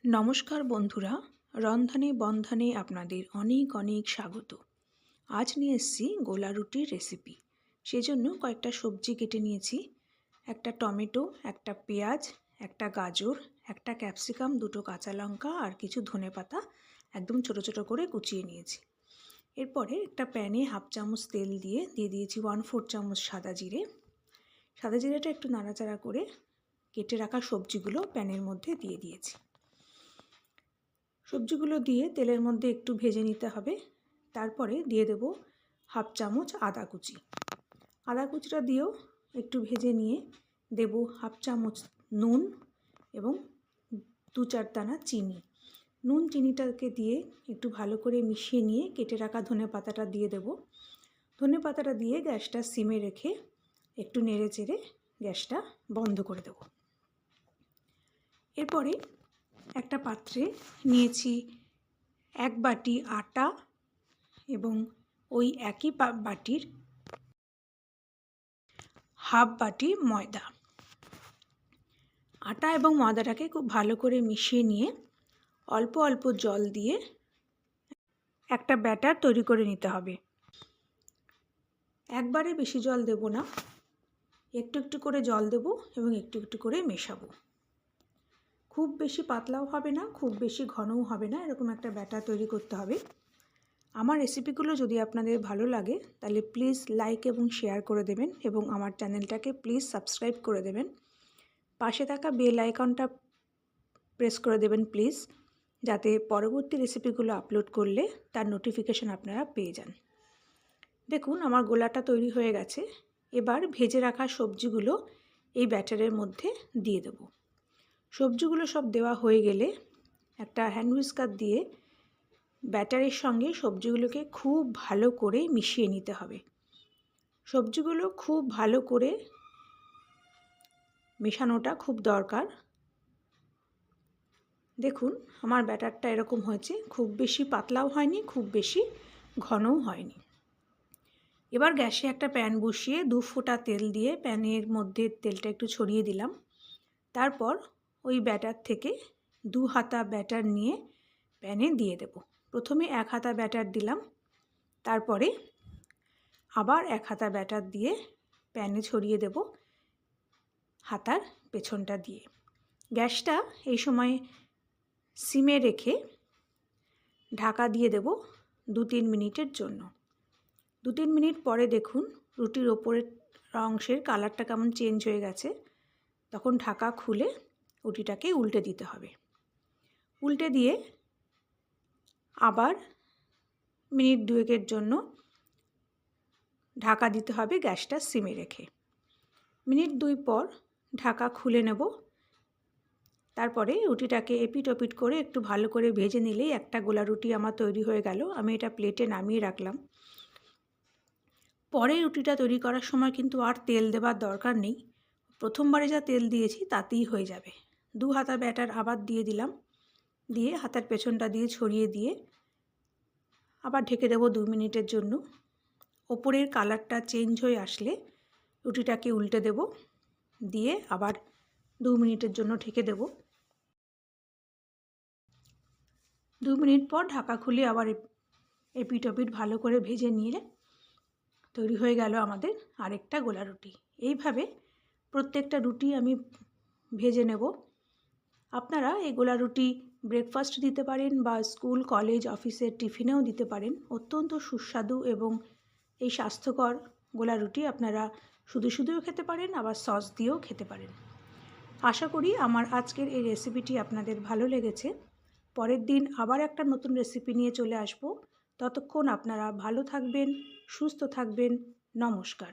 নমস্কার বন্ধুরা, রন্ধনে বন্ধনে আপনাদের অনেক অনেক স্বাগত। আজ নিয়ে এসেছি গোলা রুটির রেসিপি। সেজন্য কয়েকটা সবজি কেটে নিয়েছি। একটা টমেটো, একটা পেঁয়াজ, একটা গাজর, একটা ক্যাপসিকাম, দুটো কাঁচা লঙ্কা আর কিছু ধনেপাতা একদম ছোট ছোট করে কুচিয়ে নিয়েছি। এরপরে একটা প্যানে হাফ চামচ তেল দিয়ে দিয়েছি 1/4 চামচ সাদা জিরে। সাদা জিরেটা একটু নাড়াচাড়া করে কেটে রাখা সবজিগুলো প্যানের মধ্যে দিয়ে দিয়েছি। সবজিগুলো দিয়ে তেলের মধ্যে একটু ভেজে নিতে হবে। তারপরে দিয়ে দেব হাফ চামচ আদা কুচি। আদা কুচিটা দিয়েও একটু ভেজে নিয়ে দেব হাফ চামচ নুন এবং 2-4 দানা চিনি। নুন চিনিটাকে দিয়ে একটু ভালো করে মিশিয়ে নিয়ে কেটে রাখা ধনেপাতাটা দিয়ে দেব। ধনেপাতাটা দিয়ে গ্যাসটা সিমে রেখে একটু নেড়ে চেড়ে গ্যাসটা বন্ধ করে দেব। এরপরে একটা পাত্রে নিয়েছি 1 বাটি আটা এবং ওই একই বাটির হাফ বাটি ময়দা। আটা এবং ময়দাটাকে খুব ভালো করে মিশিয়ে নিয়ে অল্প অল্প জল দিয়ে একটা ব্যাটার তৈরি করে নিতে হবে। একবারে বেশি জল দেব না, একটু একটু করে জল দেব এবং একটু একটু করে মেশাবো। খুব বেশি পাতলাও হবে না, খুব বেশি ঘনও হবে না, এরকম একটা ব্যাটার তৈরি করতে হবে। আমার রেসিপিগুলো যদি আপনাদের ভালো লাগে তাহলে প্লিজ লাইক এবং শেয়ার করে দেবেন এবং আমার চ্যানেলটাকে প্লিজ সাবস্ক্রাইব করে দেবেন। পাশে থাকা বেল আইকনটা প্রেস করে দেবেন প্লিজ, যাতে পরবর্তী রেসিপিগুলো আপলোড করলে তার নোটিফিকেশন আপনারা পেয়ে যান। দেখুন আমার গোলাটা তৈরি হয়ে গেছে। এবার ভেজে রাখা সবজিগুলো এই ব্যাটারের মধ্যে দিয়ে দেব। সবজিগুলো সব দেওয়া হয়ে গেলে একটা হ্যান্ড হুইস্কার দিয়ে ব্যাটারের সঙ্গে সবজিগুলোকে খুব ভালো করে মিশিয়ে নিতে হবে। সবজিগুলো খুব ভালো করে মেশানোটা খুব দরকার। দেখুন আমার ব্যাটারটা এরকম হয়েছে, খুব বেশি পাতলাও হয়নি, খুব বেশি ঘনও হয়নি। এবার গ্যাসে একটা প্যান বসিয়ে 2 ফোঁটা তেল দিয়ে প্যানের মধ্যে তেলটা একটু ছড়িয়ে দিলাম। তারপর ওই ব্যাটার থেকে 2 হাতা ব্যাটার নিয়ে প্যানে দিয়ে দেব। প্রথমে 1 হাতা ব্যাটার দিলাম, তারপরে আবার 1 হাতা ব্যাটার দিয়ে প্যানে ছড়িয়ে দেব হাতার পেছনটা দিয়ে। গ্যাসটা এই সময় সিমে রেখে ঢাকা দিয়ে দেব 2-3 মিনিটের জন্য। 2-3 মিনিট পরে দেখুন রুটির ওপরের অংশের কালারটা কেমন চেঞ্জ হয়ে গেছে। তখন ঢাকা খুলে রুটিটাকে উল্টে দিতে হবে। উল্টে দিয়ে আবার মিনিট 2-এর জন্য ঢাকা দিতে হবে গ্যাসটা সিমে রেখে। মিনিট 2 পর ঢাকা খুলে নেব। তারপরে রুটিটাকে এপিট ওপিট করে একটু ভালো করে ভেজে নিলেই একটা গোলা রুটি আমার তৈরি হয়ে গেল। আমি এটা প্লেটে নামিয়ে রাখলাম। পরে রুটিটা তৈরি করার সময় কিন্তু আর তেল দেওয়ার দরকার নেই। প্রথমবারে যা তেল দিয়েছি তাতেই হয়ে যাবে। 2 হাতা ব্যাটার আবার দিয়ে দিলাম, দিয়ে হাতার পেছনটা দিয়ে ছড়িয়ে দিয়ে আবার ঢেকে দেবো 2 মিনিটের জন্য। ওপরের কালারটা চেঞ্জ হয়ে আসলে রুটিটাকে উল্টে দেব, দিয়ে আবার 2 মিনিটের জন্য ঢেকে দেব। 2 মিনিট পর ঢাকা খুলে আবার এপিট ওপিট ভালো করে ভেজে নিয়ে তৈরি হয়ে গেল আমাদের আরেকটা গোলা রুটি। এইভাবে প্রত্যেকটা রুটি আমি ভেজে নেব। আপনারা এই গোলা রুটি ব্রেকফাস্ট দিতে পারেন বা স্কুল কলেজ অফিসের টিফিনেও দিতে পারেন। অত্যন্ত সুস্বাদু এবং এই স্বাস্থ্যকর গোলা রুটি আপনারা শুধু শুধুও খেতে পারেন, আবার সস দিয়েও খেতে পারেন। আশা করি আমার আজকের এই রেসিপিটি আপনাদের ভালো লেগেছে। পরের দিন আবার একটা নতুন রেসিপি নিয়ে চলে আসব। ততক্ষণ আপনারা ভালো থাকবেন, সুস্থ থাকবেন। নমস্কার।